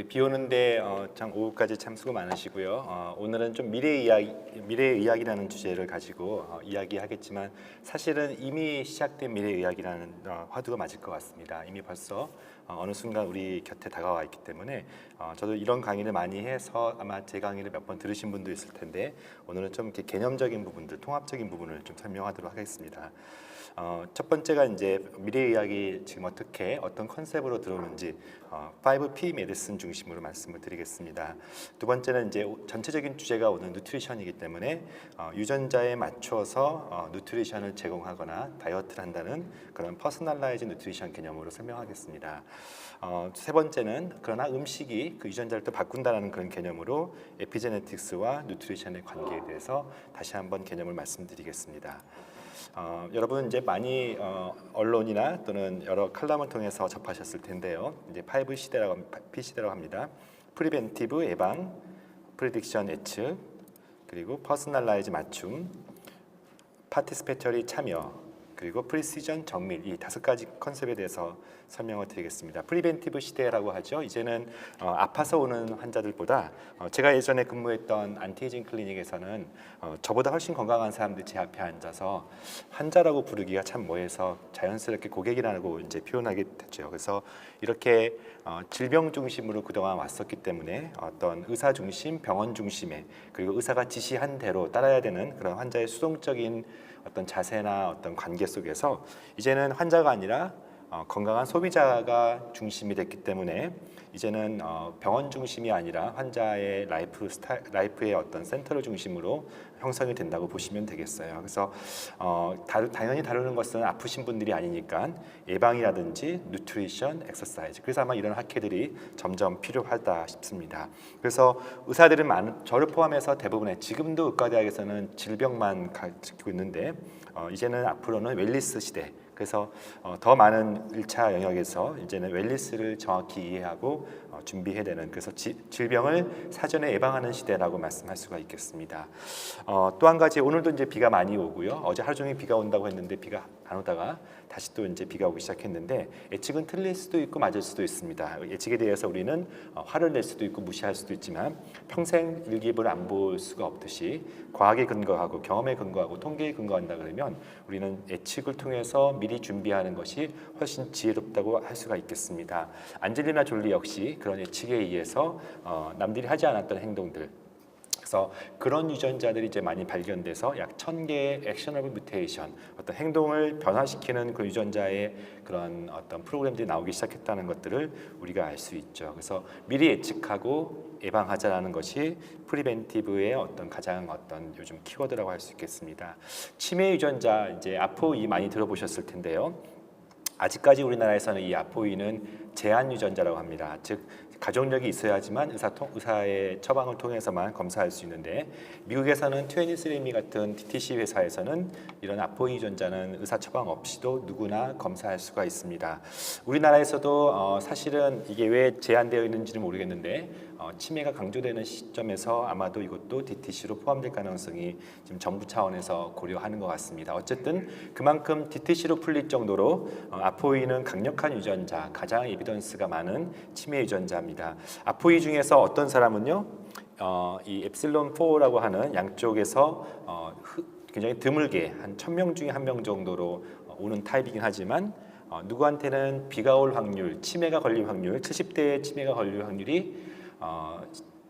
비 오는데 참 오후까지 참 수고 많으시고요. 오늘은 좀 미래의학이라는 주제를 가지고 이야기하겠지만 사실은 이미 시작된 미래의학이라는 화두가 맞을 것 같습니다. 이미 벌써 어느 순간 우리 곁에 다가와 있기 때문에 저도 이런 강의를 많이 해서 아마 제 강의를 몇 번 들으신 분도 있을 텐데 오늘은 좀 이렇게 개념적인 부분들, 통합적인 부분을 좀 설명하도록 하겠습니다. 첫 번째가 이제 미래의학이 지금 어떤 컨셉으로 들어오는지 5P 메디슨 중심으로 말씀을 드리겠습니다. 두 번째는 이제 전체적인 주제가 오늘 누트리션이기 때문에 유전자에 맞춰서 누트리션을 제공하거나 다이어트를 한다는 그런 퍼스널라이즈 누트리션 개념으로 설명하겠습니다. 세 번째는 그러나 음식이 그 유전자를 또 바꾼다는 그런 개념으로 에피제네틱스와 누트리션의 관계에 대해서 다시 한번 개념을 말씀드리겠습니다. 여러분 이제 많이 언론이나 또는 여러 칼럼을 통해서 접하셨을 텐데요. 이제 5 시대라고 P 시대라고 합니다. 프리벤티브 예방, 프리딕션 예측, 그리고 퍼스널라이즈 맞춤, 파티스페터리 참여, 그리고 프리시전 정밀, 이 5가지 컨셉에 대해서 설명을 드리겠습니다. 프리벤티브 시대라고 하죠. 이제는 아파서 오는 환자들보다 제가 예전에 근무했던 안티에이징 클리닉에서는 저보다 훨씬 건강한 사람들이 제 앞에 앉아서 환자라고 부르기가 참 뭐해서 자연스럽게 고객이라고 이제 표현하게 됐죠. 그래서 이렇게 질병 중심으로 그동안 왔었기 때문에 어떤 의사 중심, 병원 중심의 그리고 의사가 지시한 대로 따라야 되는 그런 환자의 수동적인 어떤 자세나 어떤 관계 속에서 이제는 환자가 아니라 건강한 소비자가 중심이 됐기 때문에 이제는 병원 중심이 아니라 환자의 라이프의 어떤 센터를 중심으로 형성이 된다고 보시면 되겠어요. 그래서 당연히 다루는 것은 아프신 분들이 아니니까 예방이라든지 누트리션, 엑서사이즈. 그래서 아마 이런 학회들이 점점 필요하다 싶습니다. 그래서 의사들은 저를 포함해서 대부분의 지금도 의과대학에서는 질병만 가지고 있는데 이제는 앞으로는 웰니스 시대. 그래서 더 많은 1차 영역에서 이제는 웰니스를 정확히 이해하고 준비해야 되는, 그래서 질병을 사전에 예방하는 시대라고 말씀할 수가 있겠습니다. 또 한 가지, 오늘도 이제 비가 많이 오고요. 어제 하루 종일 비가 온다고 했는데 비가 안 오다가 다시 또 이제 비가 오기 시작했는데 예측은 틀릴 수도 있고 맞을 수도 있습니다. 예측에 대해서 우리는 화를 낼 수도 있고 무시할 수도 있지만 평생 일기예보를 안 볼 수가 없듯이 과학에 근거하고 경험에 근거하고 통계에 근거한다 그러면 우리는 예측을 통해서 미리 준비하는 것이 훨씬 지혜롭다고 할 수가 있겠습니다. 안젤리나 졸리 역시 그런 예측에 의해서 남들이 하지 않았던 행동들, 그래서 그런 유전자들이 이제 많이 발견돼서 약 1000개의 액셔너블 뮤테이션, 어떤 행동을 변화시키는 그 유전자의 그런 어떤 프로그램들이 나오기 시작했다는 것들을 우리가 알 수 있죠. 그래서 미리 예측하고 예방하자라는 것이 프리벤티브의 가장 요즘 키워드라고 할 수 있겠습니다. 치매 유전자, 이제 아포이 많이 들어보셨을 텐데요. 아직까지 우리나라에서는 이 아포이는 제한 유전자라고 합니다. 즉 가족력이 있어야지만 의사의 처방을 통해서만 검사할 수 있는데, 미국에서는 23andMe 같은 DTC 회사에서는 이런 아포이 유전자는 의사 처방 없이도 누구나 검사할 수가 있습니다. 우리나라에서도 사실은 이게 왜 제한되어 있는지는 모르겠는데 치매가 강조되는 시점에서 아마도 이것도 DTC로 포함될 가능성이 지금 정부 차원에서 고려하는 것 같습니다. 어쨌든 그만큼 DTC로 풀릴 정도로 아포이는 강력한 유전자, 가장 에비던스가 많은 치매 유전자입니다. 아포이 중에서 어떤 사람은요, 이 엡실론 4라고 하는 양쪽에서 굉장히 드물게 한 1000명 중에 1명 정도로 오는 타입이긴 하지만 누구한테는 비가 올 확률, 치매가 걸릴 확률, 70대의 치매가 걸릴 확률이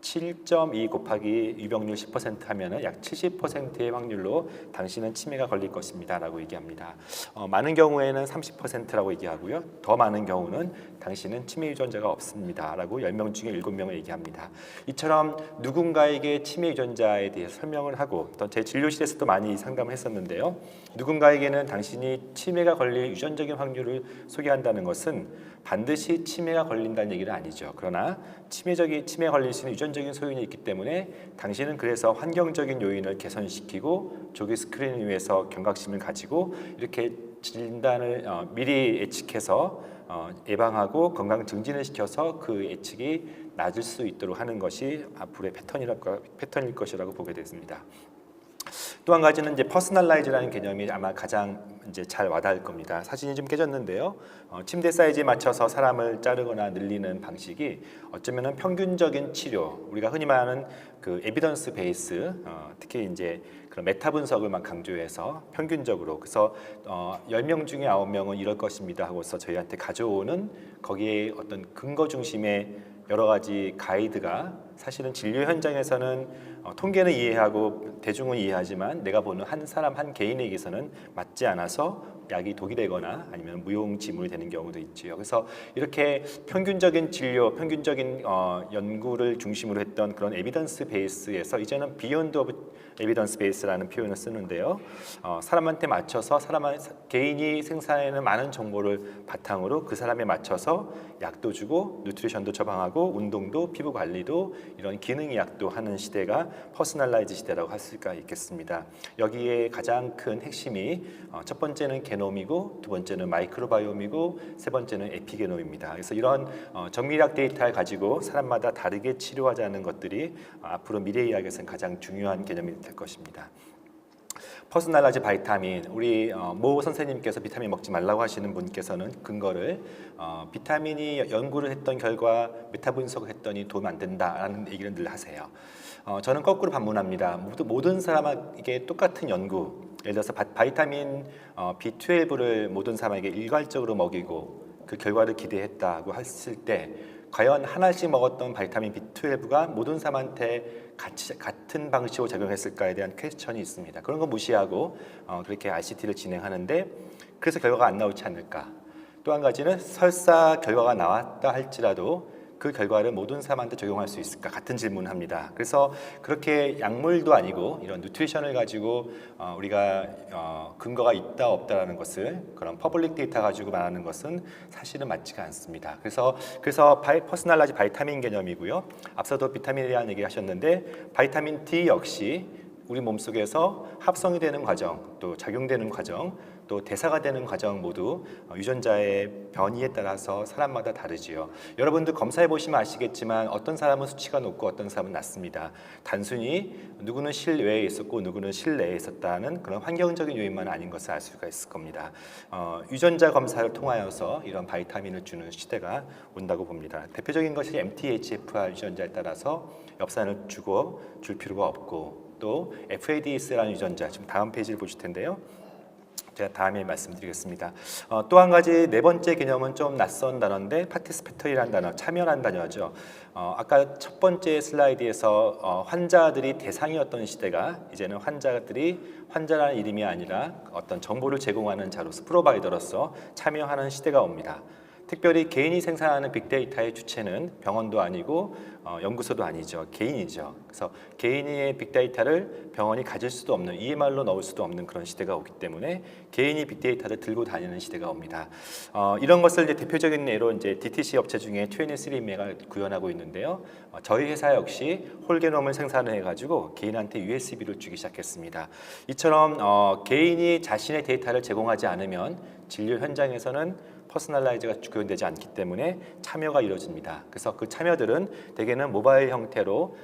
7.2 곱하기 유병률 10% 하면은 약 70%의 확률로 당신은 치매가 걸릴 것입니다 라고 얘기합니다. 많은 경우에는 30%라고 얘기하고요. 더 많은 경우는 당신은 치매 유전자가 없습니다 라고 10명 중에 7명을 얘기합니다. 이처럼 누군가에게 치매 유전자에 대해서 설명을 하고, 또 제 진료실에서도 많이 상담을 했었는데요. 누군가에게는 당신이 치매가 걸릴 유전적인 확률을 소개한다는 것은 반드시 치매가 걸린다는 얘기는 아니죠. 그러나 치매 걸릴 수 있는 유전적인 소인이 있기 때문에 당신은 그래서 환경적인 요인을 개선시키고 조기 스크린을 위해서 경각심을 가지고 이렇게 진단을 미리 예측해서 예방하고 건강 증진을 시켜서 그 예측이 낮을 수 있도록 하는 것이 앞으로의 패턴일 것이라고 보게 됐습니다. 또 한 가지는 이제 퍼스널라이즈라는 개념이 아마 가장 이제 잘 와닿을 겁니다. 사진이 좀 깨졌는데요. 침대 사이즈에 맞춰서 사람을 자르거나 늘리는 방식이 어쩌면은 평균적인 치료, 우리가 흔히 말하는 그 에비던스 베이스, 특히 이제 그런 메타 분석을만 강조해서 평균적으로, 그래서 10명 중에 9명은 이럴 것입니다 하고서 저희한테 가져오는 거기에 어떤 근거 중심의 여러 가지 가이드가 사실은 진료 현장에서는 통계는 이해하고 대중은 이해하지만 내가 보는 한 사람 한 개인에게서는 맞지 않아서 약이 독이 되거나 아니면 무용지물이 되는 경우도 있지요. 그래서 이렇게 평균적인 진료, 평균적인 연구를 중심으로 했던 그런 에비던스 베이스에서 이제는 비욘드 오브 에비던스 베이스라는 표현을 쓰는데요. 사람한테 맞춰서 개인이 생산하는 많은 정보를 바탕으로 그 사람에 맞춰서 약도 주고 뉴트리션도 처방하고 운동도 피부 관리도 이런 기능의학도 하는 시대가 퍼스널라이즈 시대라고 할 수가 있겠습니다. 여기에 가장 큰 핵심이 첫 번째는 게놈이고 두 번째는 마이크로바이옴이고 세 번째는 에피게놈입니다. 그래서 이런 정밀학 데이터를 가지고 사람마다 다르게 치료하자는 것들이 앞으로 미래의학에서는 가장 중요한 개념이 될 것입니다. 퍼스널라이즈 바이타민, 우리 모 선생님께서 비타민 먹지 말라고 하시는 분께서는 근거를 비타민이 연구를 했던 결과 메타 분석을 했더니 도움 안 된다라는 얘기를 늘 하세요. 저는 거꾸로 반문합니다. 모든 사람에게 똑같은 연구, 예를 들어서 바이타민 B12를 모든 사람에게 일괄적으로 먹이고 그 결과를 기대했다고 했을 때 과연 하나씩 먹었던 바이타민 B12가 모든 사람한테 같은 방식으로 작용했을까에 대한 퀘스천이 있습니다. 그런 거 무시하고 그렇게 RCT를 진행하는데 그래서 결과가 안 나오지 않을까. 또 한 가지는 설사 결과가 나왔다 할지라도 그 결과를 모든 사람한테 적용할 수 있을까 같은 질문을 합니다. 그래서 그렇게 약물도 아니고 이런 뉴트리션을 가지고 우리가 근거가 있다 없다라는 것을 그런 퍼블릭 데이터 가지고 말하는 것은 사실은 맞지가 않습니다. 그래서 퍼스널라이즈 바이타민 개념이고요. 앞서도 비타민이라는 얘기 하셨는데 바이타민 D 역시 우리 몸속에서 합성이 되는 과정, 또 작용되는 과정, 또 대사가 되는 과정 모두 유전자의 변이에 따라서 사람마다 다르지요. 여러분들 검사해 보시면 아시겠지만 어떤 사람은 수치가 높고 어떤 사람은 낮습니다. 단순히 누구는 실외에 있었고 누구는 실내에 있었다는 그런 환경적인 요인만 아닌 것을 알 수가 있을 겁니다. 유전자 검사를 통하여서 이런 바이타민을 주는 시대가 온다고 봅니다. 대표적인 것이 MTHFR 유전자에 따라서 엽산을 줄 필요가 없고 또 FADS라는 유전자, 지금 다음 페이지를 보실 텐데요. 제가 다음에 말씀드리겠습니다. 또 한 가지 네 번째 개념은 좀 낯선 단어인데 파티스페터리라는 단어, 참여라는 단어죠. 아까 첫 번째 슬라이드에서 환자들이 대상이었던 시대가 이제는 환자라는 이름이 아니라 어떤 정보를 제공하는 자로서 프로바이더로서 참여하는 시대가 옵니다. 특별히 개인이 생산하는 빅데이터의 주체는 병원도 아니고 연구소도 아니죠. 개인이죠. 그래서 개인의 빅데이터를 병원이 가질 수도 없는, EMR로 넣을 수도 없는 그런 시대가 오기 때문에 개인이 빅데이터를 들고 다니는 시대가 옵니다. 이런 것을 이제 대표적인 예로 이제 DTC 업체 중에 23andMe가 구현하고 있는데요. 저희 회사 역시 홀게놈을 생산을 해가지고 개인한테 USB를 주기 시작했습니다. 이처럼 개인이 자신의 데이터를 제공하지 않으면 진료 현장에서는 퍼스널라이즈가 구현되지 않기 때문에 참여가 이루어집니다. 그래서 그 참여들은 대개는 모바일 형태로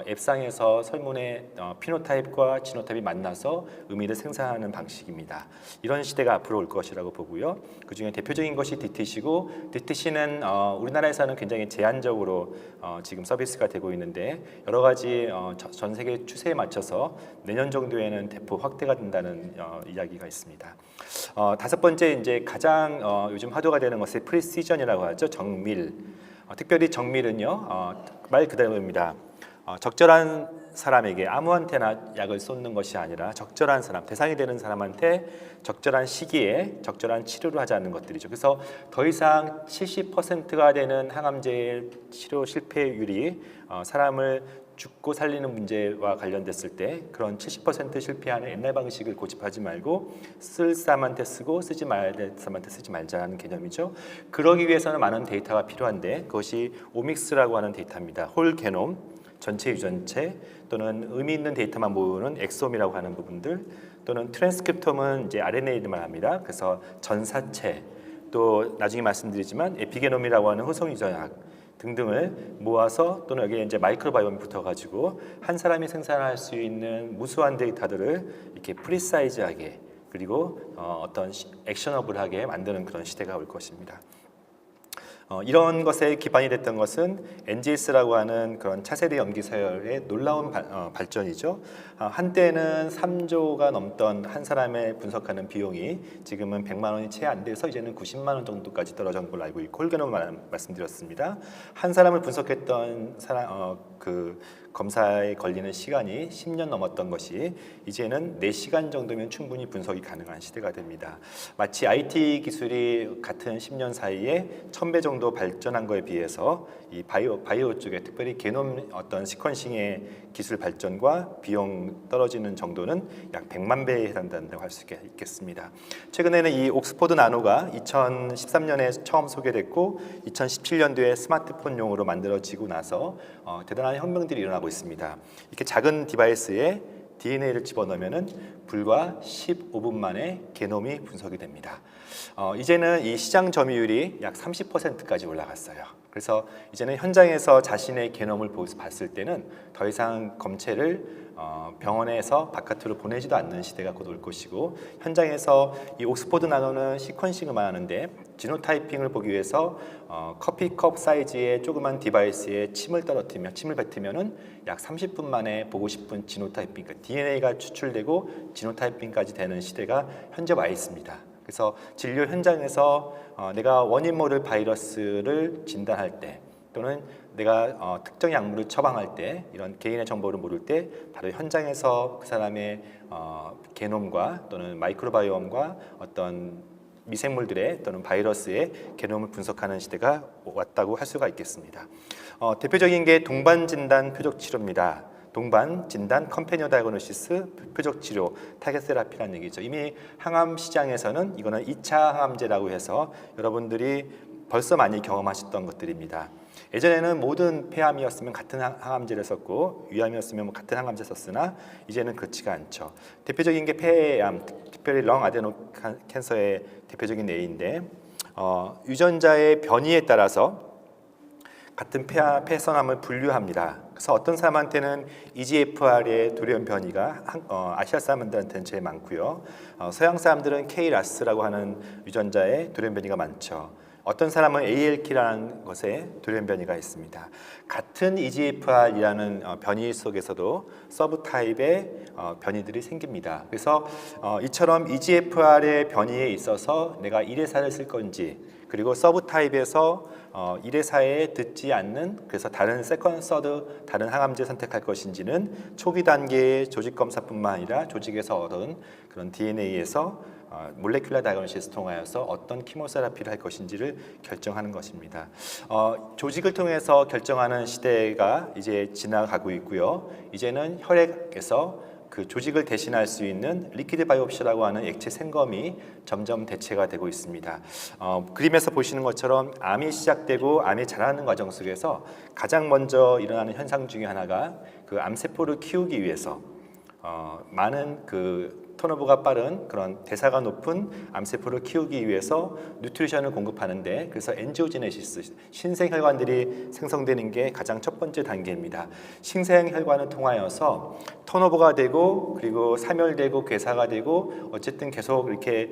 앱상에서 설문의 피노타입과 지노타입이 만나서 의미를 생산하는 방식입니다. 이런 시대가 앞으로 올 것이라고 보고요. 그 중에 대표적인 것이 DTC고 DTC는 우리나라에서는 굉장히 제한적으로 지금 서비스가 되고 있는데 여러 가지 전 세계 추세에 맞춰서 내년 정도에는 대폭 확대가 된다는 이야기가 있습니다. 다섯 번째 이제 가장 요즘 화두가 되는 것이 프리시전이라고 하죠. 정밀. 특별히 정밀은요. 말 그대로입니다. 적절한 사람에게 아무한테나 약을 쏟는 것이 아니라 적절한 사람, 대상이 되는 사람한테 적절한 시기에 적절한 치료를 하자는 것들이죠. 그래서 더 이상 70%가 되는 항암제 치료 실패율이 사람을 죽고 살리는 문제와 관련됐을 때 그런 70% 실패하는 옛날 방식을 고집하지 말고 쓸 사람한테 쓰고 쓰지 말아야 될 사람한테 쓰지 말자는 개념이죠. 그러기 위해서는 많은 데이터가 필요한데 그것이 오믹스라고 하는 데이터입니다. 홀 게놈, 전체 유전체 또는 의미 있는 데이터만 모으는 엑솜이라고 하는 부분들 또는 트랜스크립톰은 이제 RNA를 말합니다. 그래서 전사체 또 나중에 말씀드리지만 에피게놈이라고 하는 후속 유전학 등등을 모아서 또는 여기에 이제 마이크로바이옴이 붙어가지고 한 사람이 생산할 수 있는 무수한 데이터들을 이렇게 프리사이즈하게 그리고 어떤 액셔너블하게 만드는 그런 시대가 올 것입니다. 이런 것에 기반이 됐던 것은 NGS라고 하는 그런 차세대 염기 서열의 놀라운 발전이죠. 한때는 3조가 넘던 한 사람의 분석하는 비용이 지금은 100만 원이 채 안 돼서 이제는 90만 원 정도까지 떨어진 걸로 알고 있고, 홀겨놓은 말씀드렸습니다. 한 사람을 분석했던 그 검사에 걸리는 시간이 10년 넘었던 것이 이제는 4시간 정도면 충분히 분석이 가능한 시대가 됩니다. 마치 IT 기술이 같은 10년 사이에 1000배 정도 발전한 거에 비해서 이 바이오 쪽에 특별히 게놈 어떤 시퀀싱의 기술 발전과 비용 떨어지는 정도는 약 100만 배에 해당된다고 할 수 있겠습니다. 최근에는 이 옥스포드 나노가 2013년에 처음 소개됐고 2017년도에 스마트폰용으로 만들어지고 나서 대단한 혁명들이 일어나고 있습니다. 이렇게 작은 디바이스에 DNA를 집어넣으면 불과 15분 만에 게놈이 분석이 됩니다. 이제는 이 시장 점유율이 약 30%까지 올라갔어요. 그래서 이제는 현장에서 자신의 게놈을 봤을 때는 더 이상 검체를 병원에서 바깥으로 보내지도 않는 시대가 곧 올 것이고, 현장에서 이 옥스포드 나노는 시퀀싱을 하는데 지노타이핑을 보기 위해서 커피컵 사이즈의 조그만 디바이스에 침을 뱉으면은 약 30분 만에 보고 싶은 지노타이핑, 그러니까 DNA가 추출되고 지노타이핑까지 되는 시대가 현재 와 있습니다. 그래서 진료 현장에서 내가 원인 모를 바이러스를 진단할 때, 또는 내가 특정 약물을 처방할 때, 이런 개인의 정보를 모를 때 바로 현장에서 그 사람의 게놈과 또는 마이크로바이옴과 어떤 미생물들의 또는 바이러스의 게놈을 분석하는 시대가 왔다고 할 수가 있겠습니다. 대표적인 게 동반 진단 표적 치료입니다. 동반 진단 컴패니언 다이그노시스 표적 치료 타겟 세라피라는 얘기죠. 이미 항암 시장에서는 이거는 2차 항암제라고 해서 여러분들이 벌써 많이 경험하셨던 것들입니다. 예전에는 모든 폐암이었으면 같은 항암제를 썼고, 위암이었으면 같은 항암제 썼으나 이제는 그렇지가 않죠. 대표적인 게 폐암, 특별히 렁 아데노 캔서의 대표적인 예인데, 유전자의 변이에 따라서 같은 폐선암을 분류합니다. 그래서 어떤 사람한테는 EGFR의 돌연 변이가 아시아 사람들한테는 제일 많고요. 서양 사람들은 KRAS라고 하는 유전자의 돌연 변이가 많죠. 어떤 사람은 ALK라는 것에 돌연 변이가 있습니다. 같은 EGFR이라는 변이 속에서도 서브 타입의 변이들이 생깁니다. 그래서 이처럼 EGFR의 변이에 있어서 내가 1회사를 쓸 건지, 그리고 서브 타입에서 1회사에 듣지 않는, 그래서 다른 세컨, 서드, 다른 항암제 선택할 것인지는 초기 단계의 조직 검사뿐만 아니라 조직에서 얻은 그런 DNA에서 몰레큘러 다이그노시스 통하여서 어떤 키모세라피를 할 것인지를 결정하는 것입니다. 조직을 통해서 결정하는 시대가 이제 지나가고 있고요. 이제는 혈액에서 그 조직을 대신할 수 있는 리퀴드 바이옵시라고 하는 액체 생검이 점점 대체가 되고 있습니다. 그림에서 보시는 것처럼 암이 시작되고 암이 자라는 과정 속에서 가장 먼저 일어나는 현상 중에 하나가 그 암세포를 키우기 위해서 많은 그 턴오버가 빠른 그런 대사가 높은 암세포를 키우기 위해서 뉴트리션을 공급하는데, 그래서 엔지오제네시스, 신생혈관들이 생성되는 게 가장 첫 번째 단계입니다. 신생혈관을 통하여서 턴오버가 되고, 그리고 사멸되고 괴사가 되고, 어쨌든 계속 이렇게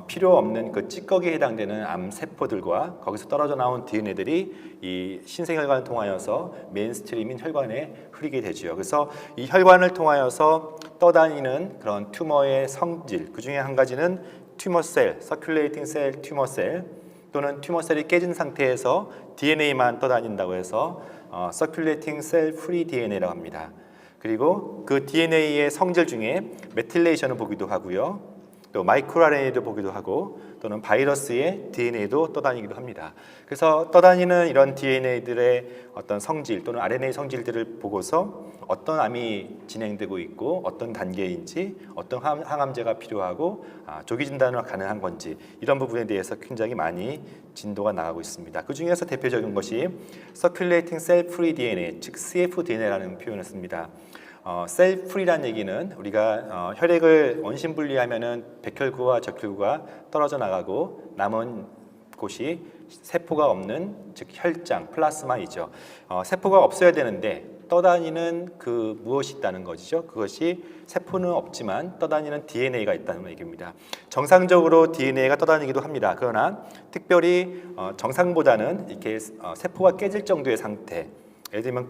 필요 없는 그 찌꺼기에 해당되는 암세포들과 거기서 떨어져 나온 DNA들이 이 신생혈관을 통하여서 메인스트림인 혈관에 흐르게 되죠. 그래서 이 혈관을 통하여서 떠다니는 그런 튜머의 성질, 그 중에 한 가지는 튜머셀, 서큘레이팅 셀 튜머셀, 또는 튜머셀이 깨진 상태에서 DNA만 떠다닌다고 해서 서큘레이팅 셀 프리 DNA라고 합니다. 그리고 그 DNA의 성질 중에 메틸레이션을 보기도 하고요, 또 마이크로 RNA도 보기도 하고, 또는 바이러스의 DNA도 떠다니기도 합니다. 그래서 떠다니는 이런 DNA들의 어떤 성질 또는 RNA 성질들을 보고서 어떤 암이 진행되고 있고 어떤 단계인지, 어떤 항암제가 필요하고 조기 진단이 가능한 건지, 이런 부분에 대해서 굉장히 많이 진도가 나가고 있습니다. 그 중에서 대표적인 것이 Circulating Cell Free DNA, 즉 cfDNA라는 표현을 씁니다. 셀 프리라는 얘기는 우리가 혈액을 원심 분리하면은 백혈구와 적혈구가 떨어져 나가고 남은 곳이 세포가 없는, 즉 혈장, 플라스마이죠. 세포가 없어야 되는데 떠다니는 그 무엇이 있다는 것이죠. 그것이 세포는 없지만 떠다니는 DNA가 있다는 얘기입니다. 정상적으로 DNA가 떠다니기도 합니다. 그러나 특별히 정상보다는 이렇게 세포가 깨질 정도의 상태, 예를 들면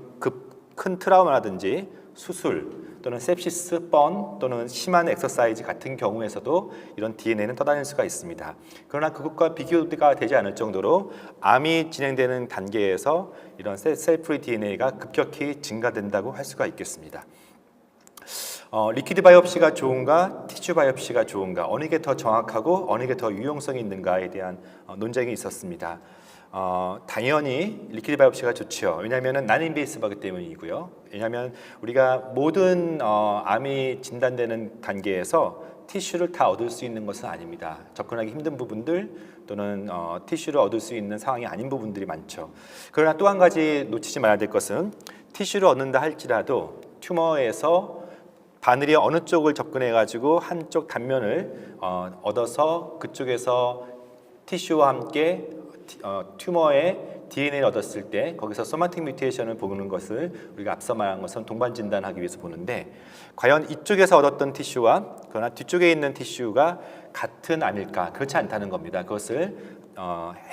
큰 트라우마라든지 수술 또는 sepsis, 번 또는 심한 엑서사이즈 같은 경우에서도 이런 DNA는 떠다닐 수가 있습니다. 그러나 그것과 비교가 되지 않을 정도로 암이 진행되는 단계에서 이런 셀프리 DNA가 급격히 증가된다고 할 수가 있겠습니다. 리퀴드 바이옵시가 좋은가, 티슈 바이옵시가 좋은가, 어느 게 더 정확하고 어느 게 더 유용성이 있는가에 대한 논쟁이 있었습니다. 당연히 리퀴드 바이옵시가 좋죠. 왜냐하면 난인베이시브하기 때문이고요. 왜냐하면 우리가 모든 암이 진단되는 단계에서 티슈를 다 얻을 수 있는 것은 아닙니다. 접근하기 힘든 부분들 또는 티슈를 얻을 수 있는 상황이 아닌 부분들이 많죠. 그러나 또 한 가지 놓치지 말아야 될 것은 티슈를 얻는다 할지라도 튜머에서 바늘이 어느 쪽을 접근해 가지고 한쪽 단면을 얻어서 그쪽에서 티슈와 함께 튜머의 DNA를 얻었을 때 거기서 소마틱 뮤테이션을 보는 것을 우리가 앞서 말한 것은 동반 진단하기 위해서 보는데, 과연 이쪽에서 얻었던 티슈와 그러나 뒤쪽에 있는 티슈가 같은 암일까? 그렇지 않다는 겁니다. 그것을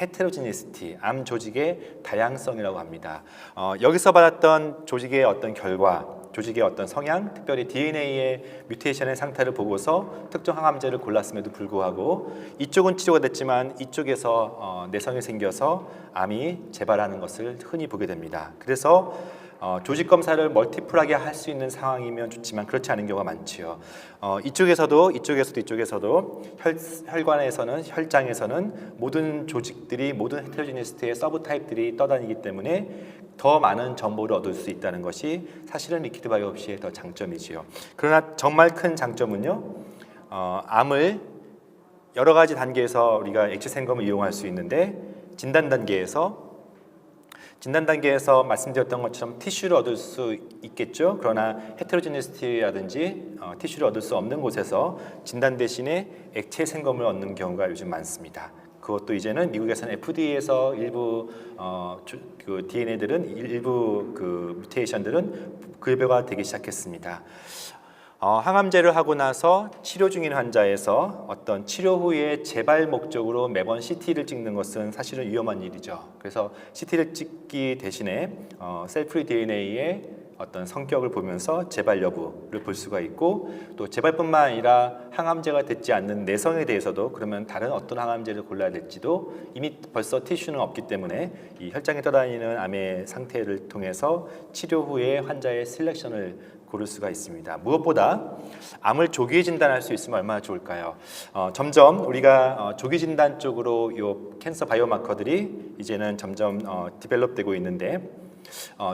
헤테로지니시티, 암 조직의 다양성이라고 합니다. 여기서 받았던 조직의 어떤 결과, 조직의 어떤 성향, 특별히 DNA의 뮤테이션의 상태를 보고서 특정 항암제를 골랐음에도 불구하고 이쪽은 치료가 됐지만 이쪽에서 내성이 생겨서 암이 재발하는 것을 흔히 보게 됩니다. 그래서 조직 검사를 멀티플하게 할 수 있는 상황이면 좋지만 그렇지 않은 경우가 많지요. 이쪽에서도 혈관에서는, 혈장에서는 모든 조직들이, 모든 헤테로지니스트의 서브 타입들이 떠다니기 때문에 더 많은 정보를 얻을 수 있다는 것이 사실은 리퀴드 바이옵시의 더 장점이지요. 그러나 정말 큰 장점은요, 암을 여러 가지 단계에서 우리가 액체 생검을 이용할 수 있는데 진단 단계에서 말씀드렸던 것처럼 티슈를 얻을 수 있겠죠. 그러나 헤테로지니스티라든지 티슈를 얻을 수 없는 곳에서 진단 대신에 액체 생검을 얻는 경우가 요즘 많습니다. 그것도 이제는 미국에서는 FDA에서 일부 그 DNA들은 일부 그 뮤테이션들은 급여가 되기 시작했습니다. 항암제를 하고 나서 치료 중인 환자에서 어떤 치료 후에 재발 목적으로 매번 CT를 찍는 것은 사실은 위험한 일이죠. 그래서 CT를 찍기 대신에 셀프리 DNA의 어떤 성격을 보면서 재발 여부를 볼 수가 있고, 또 재발뿐만 아니라 항암제가 됐지 않는 내성에 대해서도 그러면 다른 어떤 항암제를 골라야 될지도 이미 벌써 티슈는 없기 때문에 이 혈장에 떠다니는 암의 상태를 통해서 치료 후에 환자의 셀렉션을 고를 수가 있습니다. 무엇보다 암을 조기 진단할 수 있으면 얼마나 좋을까요? 점점 우리가 조기 진단 쪽으로 이 캔서 바이오마커들이 이제는 점점 디벨롭되고 있는데,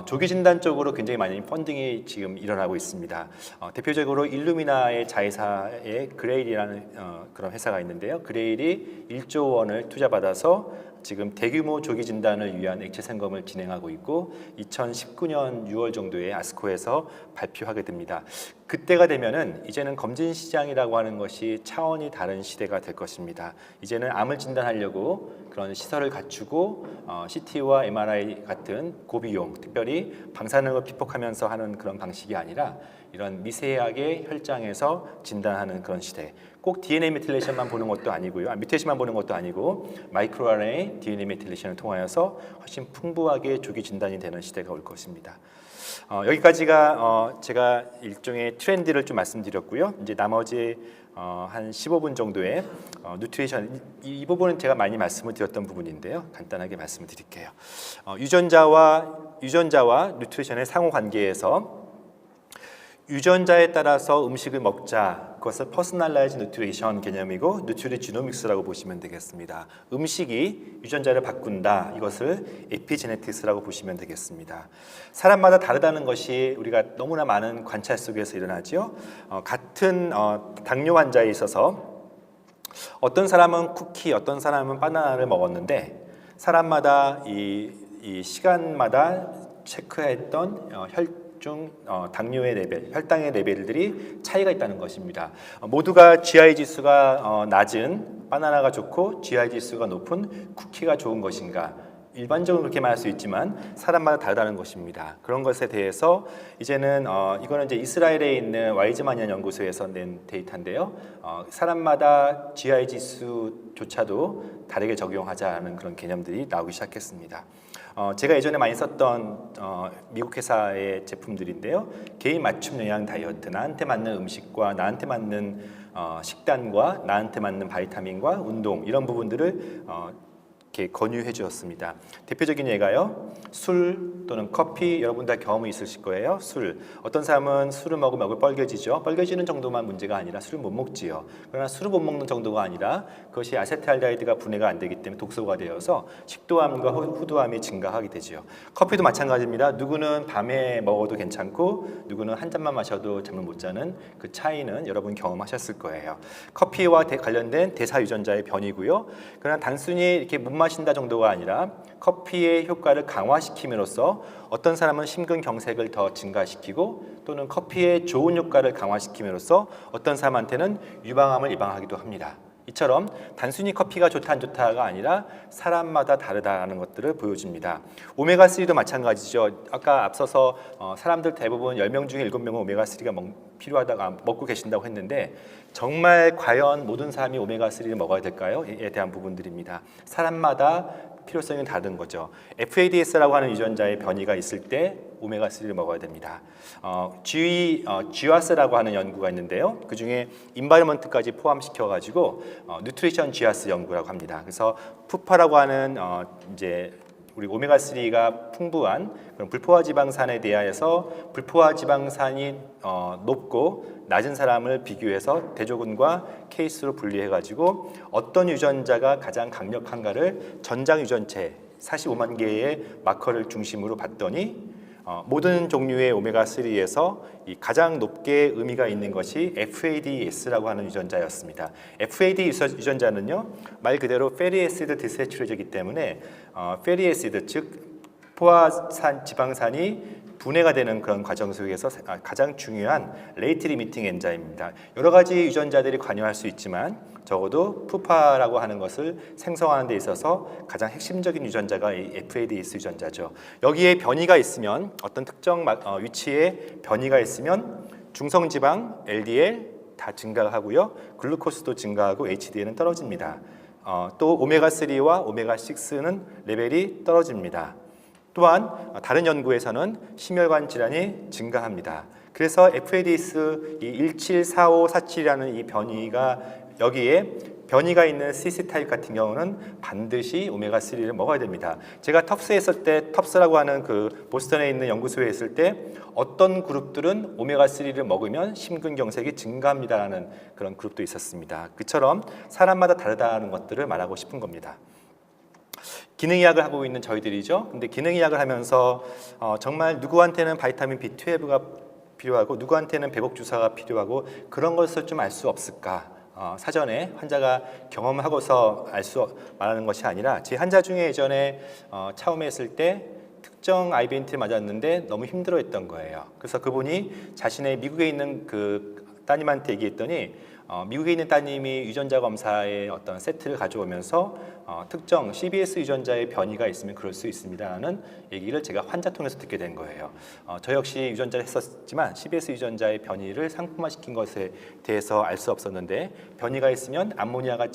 조기 진단 쪽으로 굉장히 많은 펀딩이 지금 일어나고 있습니다. 대표적으로 일루미나의 자회사의 그레일이라는 그런 회사가 있는데요. 그레일이 1조 원을 투자받아서 지금 대규모 조기 진단을 위한 액체 생검을 진행하고 있고 2019년 6월 정도에 아스코에서 발표하게 됩니다. 그때가 되면은 이제는 검진 시장이라고 하는 것이 차원이 다른 시대가 될 것입니다. 이제는 암을 진단하려고 그런 시설을 갖추고 CT와 MRI 같은 고비용, 특별히 방사능을 피폭하면서 하는 그런 방식이 아니라 이런 미세하게 혈장에서 진단하는 그런 시대. 꼭 DNA 메틸레이션만 보는 것도 아니고요. 뮤테이션만 보는 것도 아니고 마이크로 RNA, DNA 메틸레이션을 통하여서 훨씬 풍부하게 조기 진단이 되는 시대가 올 것입니다. 여기까지가 제가 일종의 트렌드를 좀 말씀드렸고요. 이제 나머지 한 15분 정도의 뉴트리션, 이 부분은 제가 많이 말씀을 드렸던 부분인데요. 간단하게 말씀을 드릴게요. 유전자와 뉴트리션의 상호 관계에서 유전자에 따라서 음식을 먹자, 그것을 퍼스널라이즈 뉴트리션 개념이고 뉴트리 지노믹스라고 보시면 되겠습니다. 음식이 유전자를 바꾼다, 이것을 에피제네틱스라고 보시면 되겠습니다. 사람마다 다르다는 것이 우리가 너무나 많은 관찰 속에서 일어나죠. 같은 당뇨 환자에 있어서 어떤 사람은 쿠키, 어떤 사람은 바나나를 먹었는데 사람마다 이 시간마다 체크했던 당뇨의 레벨, 혈당의 레벨들이 차이가 있다는 것입니다. 모두가 GI 지수가 낮은 바나나가 좋고 GI 지수가 높은 쿠키가 좋은 것인가? 일반적으로 그렇게 말할 수 있지만 사람마다 다르다는 것입니다. 그런 것에 대해서 이제는 이거는 이제 이스라엘에 있는 와이즈마니안 연구소에서 낸 데이터인데요. 사람마다 GI 지수조차도 다르게 적용하자는 그런 개념들이 나오기 시작했습니다. 제가 예전에 많이 썼던 미국 회사의 제품들인데요. 개인 맞춤 영양 다이어트, 나한테 맞는 음식과 나한테 맞는 식단과 나한테 맞는 바이타민과 운동 이런 부분들을 이렇게 권유해 주었습니다. 대표적인 예가요. 술 또는 커피, 여러분 다 경험이 있으실 거예요. 술. 어떤 사람은 술을 먹으면 얼굴 빨개지죠. 빨개지는 정도만 문제가 아니라 술을 못 먹지요. 그러나 술을 못 먹는 정도가 아니라 그것이 아세트알데히드가 분해가 안 되기 때문에 독소가 되어서 식도암과 후두암이 증가하게 되지요. 커피도 마찬가지입니다. 누구는 밤에 먹어도 괜찮고 누구는 한 잔만 마셔도 잠을 못 자는 그 차이는 여러분 경험하셨을 거예요. 커피와 관련된 대사 유전자의 변이고요. 그러나 단순히 이렇게 못 마신다 정도가 아니라 커피의 효과를 강화시킴으로써 어떤 사람은 심근경색을 더 증가시키고 또는 커피의 좋은 효과를 강화시킴으로써 어떤 사람한테는 유방암을 예방하기도 합니다. 이처럼 단순히 커피가 좋다 안 좋다가 아니라 사람마다 다르다는 것들을 보여줍니다. 오메가3도 마찬가지죠. 아까 앞서서 사람들 대부분 10명 중에 7명은 오메가3가 필요하다가 먹고 계신다고 했는데 정말 과연 모든 사람이 오메가3를 먹어야 될까요? 에 대한 부분들입니다. 사람마다 필요성이 다른 거죠. FADS라고 하는 유전자의 변이가 있을 때 오메가3를 먹어야 됩니다. GWAS라고 하는 연구가 있는데요. 그 중에 인바이러먼트까지 포함시켜가지고 뉴트리션 GWAS 연구라고 합니다. 그래서 푸파라고 하는 이제 우리 오메가3가 풍부한 그런 불포화 지방산에 대하여서 불포화 지방산이 높고 낮은 사람을 비교해서 대조군과 케이스로 분리해가지고 어떤 유전자가 가장 강력한가를 전장 유전체 45만 개의 마커를 중심으로 봤더니 모든 종류의 오메가3에서 이 가장 높게 의미가 있는 것이 FADS라고 하는 유전자였습니다. FAD 유전자는요, 말 그대로 페리애시드 디세츄레이즈이기 때문에 페리애시드 즉 포화산 지방산이 분해가 되는 그런 과정 속에서 가장 중요한 레이트 리미팅 엔자임입니다. 여러 가지 유전자들이 관여할 수 있지만 적어도 푸파라고 하는 것을 생성하는 데 있어서 가장 핵심적인 유전자가 이 FADS 유전자죠. 여기에 변이가 있으면 어떤 특정 위치에 변이가 있으면 중성지방, LDL 다 증가하고요. 글루코스도 증가하고 HDL은 떨어집니다. 또 오메가3와 오메가6는 레벨이 떨어집니다. 또한 다른 연구에서는 심혈관 질환이 증가합니다. 그래서 FADS 174547이라는 이 변이가 여기에 변이가 있는 CC 타입 같은 경우는 반드시 오메가3를 먹어야 됩니다. 제가 텁스에 있을 때 텁스라고 하는 그 보스턴에 있는 연구소에 있을 때 어떤 그룹들은 오메가3를 먹으면 심근경색이 증가합니다라는 그런 그룹도 있었습니다. 그처럼 사람마다 다르다는 것들을 말하고 싶은 겁니다. 기능의학을 하고 있는 저희들이죠. 근데 기능의학을 하면서 정말 누구한테는 바이타민 B12가 필요하고 누구한테는 백옥 주사가 필요하고 그런 것을 좀 알 수 없을까? 사전에 환자가 경험하고서 말하는 것이 아니라 제 환자 중에 예전에 처음에 했을 때 특정 IBNT를 맞았는데 너무 힘들어했던 거예요. 그래서 그분이 자신의 미국에 있는 그 따님한테 얘기했더니 미국에 있는 따님이 유전자 검사의 어떤 세트를 가져오면서 특정 CBS 유전자의 변이가 있으면 그럴 수 있습니다라는 얘기를 제가 환자 통해서 듣게 된 거예요. 저 역시 유전자를 했었지만 CBS 유전자의 변이를 상품화시킨 것에 대해서 알 수 없었는데 변이가 있으면 암모니아가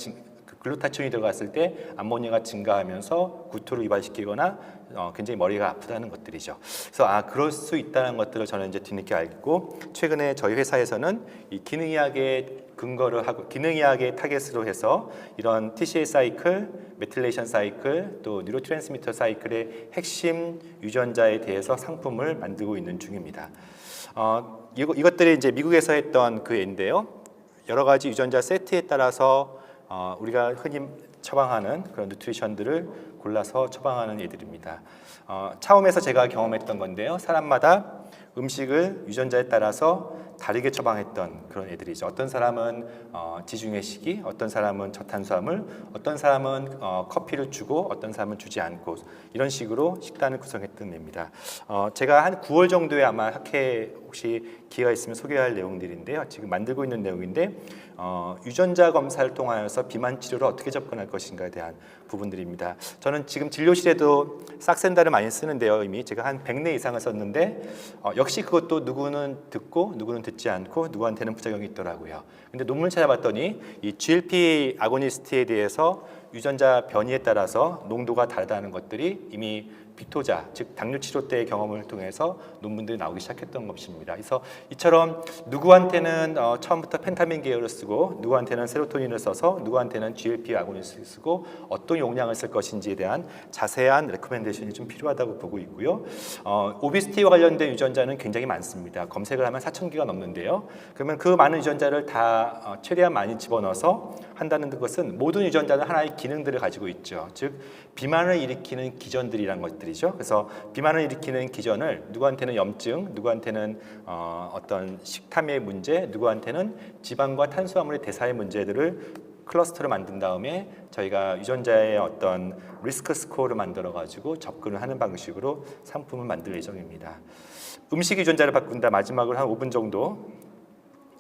글루타치온이 들어갔을 때 암모니아가 증가하면서 구토를 유발시키거나 굉장히 머리가 아프다는 것들이죠. 그래서 그럴 수 있다는 것들을 저는 이제 뒤늦게 알고 최근에 저희 회사에서는 이 기능의학의 근거를 하고 기능의학의 타겟으로 해서 이런 TCA 사이클, 메틸레이션 사이클, 또 뉴로트랜스미터 사이클의 핵심 유전자에 대해서 상품을 만들고 있는 중입니다. 이것들이 이제 미국에서 했던 그 애인데요. 여러 가지 유전자 세트에 따라서 우리가 흔히 처방하는 그런 누트리션들을 골라서 처방하는 애들입니다. 처음에서 제가 경험했던 건데요. 사람마다 음식을 유전자에 따라서 다르게 처방했던 그런 애들이죠. 어떤 사람은 지중해 시기, 어떤 사람은 저탄수화물, 어떤 사람은 커피를 주고 어떤 사람은 주지 않고 이런 식으로 식단을 구성했던 애입니다. 제가 한 9월 정도에 아마 학회에 혹시 기회가 있으면 소개할 내용들인데요. 지금 만들고 있는 내용인데 유전자 검사를 통하여서 비만 치료를 어떻게 접근할 것인가에 대한 부분들입니다. 저는 지금 진료실에도 싹센다를 많이 쓰는데요. 이미 제가 한 100내 이상을 썼는데 역시 그것도 누구는 듣고 누구는 듣지 않고 누구한테는 부작용이 있더라고요. 근데 논문을 찾아봤더니 이 GLP 아고니스트에 대해서 유전자 변이에 따라서 농도가 다르다는 것들이 이미 빅토자, 즉 당뇨 치료 때의 경험을 통해서 논문들이 나오기 시작했던 것입니다. 그래서 이처럼 누구한테는 처음부터 펜타민 계열을 쓰고 누구한테는 세로토닌을 써서 누구한테는 GLP 아고니스트를 쓰고 어떤 용량을 쓸 것인지에 대한 자세한 레코멘데이션이 좀 필요하다고 보고 있고요. 오비스티와 관련된 유전자는 굉장히 많습니다. 검색을 하면 4,000개가 넘는데요. 그러면 그 많은 유전자를 다 최대한 많이 집어넣어서 한다는 것은 모든 유전자는 하나의 기능들을 가지고 있죠. 즉 비만을 일으키는 기전들이란 것들이죠. 그래서 비만을 일으키는 기전을 누구한테는 염증, 누구한테는 어떤 식탐의 문제, 누구한테는 지방과 탄수화물의 대사의 문제들을 클러스터를 만든 다음에 저희가 유전자의 어떤 리스크 스코어를 만들어 가지고 접근을 하는 방식으로 상품을 만들 예정입니다. 음식 유전자를 바꾼다. 마지막으로 한 5분 정도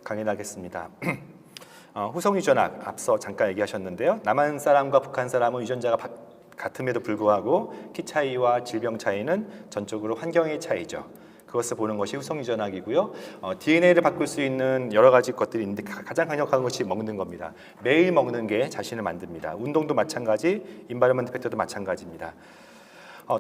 강의를 하겠습니다. 후성 유전학 앞서 잠깐 얘기하셨는데요. 남한 사람과 북한 사람은 유전자가 같음에도 불구하고 키 차이와 질병 차이는 전적으로 환경의 차이죠. 그것을 보는 것이 후성 유전학이고요. DNA를 바꿀 수 있는 여러 가지 것들이 있는데 가장 강력한 것이 먹는 겁니다. 매일 먹는 게 자신을 만듭니다. 운동도 마찬가지, 인바이러먼트 팩터도 마찬가지입니다.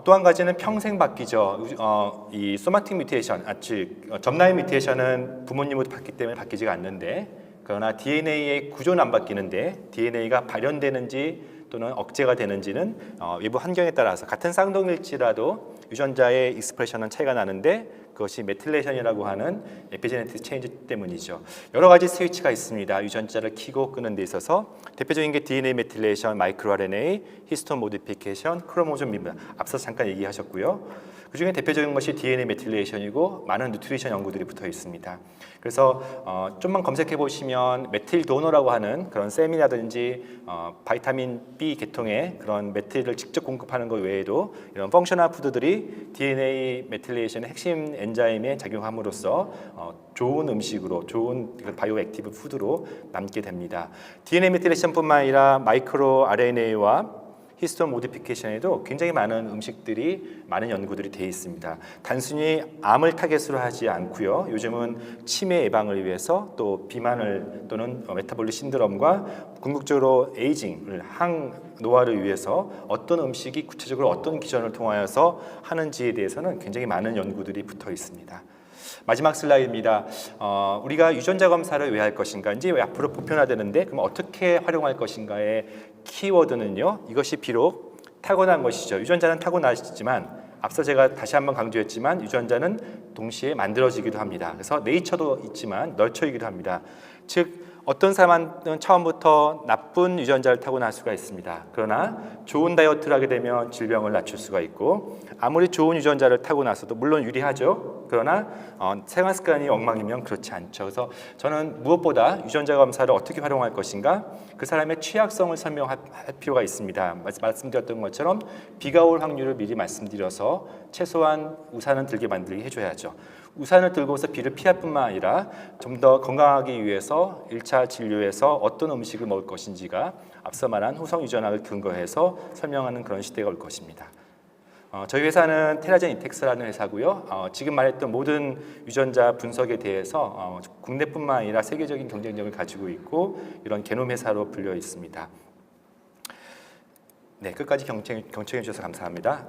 또 한 가지는 평생 바뀌죠. 이 소마틱 뮤테이션, 즉 점라인 뮤테이션은 부모님으로부터 받기 때문에 바뀌지가 않는데, 그러나 DNA의 구조는 안 바뀌는데 DNA가 발현되는지 또는 억제가 되는지는 외부 환경에 따라서 같은 쌍둥이일지라도 유전자의 익스프레션은 차이가 나는데 그것이 메틸레이션이라고 하는 에피제네틱 체인지 때문이죠. 여러 가지 스위치가 있습니다. 유전자를 키고 끄는 데 있어서 대표적인 게 DNA 메틸레이션, 마이크로 RNA, 히스톤 모디피케이션, 크로모좀입니다. 앞서 잠깐 얘기하셨고요. 그 중에 대표적인 것이 DNA 메틸레이션이고 많은 뉴트리션 연구들이 붙어 있습니다. 그래서 좀만 검색해 보시면 메틸 도너라고 하는 그런 셈이라든지 바이타민 B 계통의 그런 메틸을 직접 공급하는 것 외에도 이런 펑셔널 푸드들이 DNA 메틸레이션의 핵심 엔자임에 작용함으로써 좋은 음식으로, 좋은 바이오 액티브 푸드로 남게 됩니다. DNA 메틸레이션뿐만 아니라 마이크로 RNA와 히스톤 모디피케이션에도 굉장히 많은 음식들이, 많은 연구들이 되어 있습니다. 단순히 암을 타겟으로 하지 않고요. 요즘은 치매 예방을 위해서 또 비만을 또는 메타볼릭 신드롬과 궁극적으로 에이징을 항노화를 위해서 어떤 음식이 구체적으로 어떤 기전을 통하여서 하는지에 대해서는 굉장히 많은 연구들이 붙어 있습니다. 마지막 슬라이드입니다. 우리가 유전자 검사를 왜 할 것인가, 이제 왜 앞으로 보편화되는데 그럼 어떻게 활용할 것인가의 키워드는요. 이것이 비록 타고난 것이죠. 유전자는 타고나지만 앞서 제가 다시 한번 강조했지만 유전자는 동시에 만들어지기도 합니다. 그래서 네이처도 있지만 널처이기도 합니다. 즉 어떤 사람은 처음부터 나쁜 유전자를 타고날 수가 있습니다. 그러나 좋은 다이어트를 하게 되면 질병을 낮출 수가 있고, 아무리 좋은 유전자를 타고나서도 물론 유리하죠. 그러나 생활 습관이 엉망이면 그렇지 않죠. 그래서 저는 무엇보다 유전자 검사를 어떻게 활용할 것인가, 그 사람의 취약성을 설명할 필요가 있습니다. 말씀드렸던 것처럼 비가 올 확률을 미리 말씀드려서 최소한 우산은 들게 만들게 해줘야죠. 우산을 들고서 비를 피할 뿐만 아니라 좀 더 건강하기 위해서 1차 진료에서 어떤 음식을 먹을 것인지가 앞서 말한 후성 유전학을 근거해서 설명하는 그런 시대가 올 것입니다. 저희 회사는 테라젠 이텍스라는 회사고요. 지금 말했던 모든 유전자 분석에 대해서 국내뿐만 아니라 세계적인 경쟁력을 가지고 있고 이런 게놈 회사로 불려 있습니다. 네, 끝까지 경청해 주셔서 감사합니다.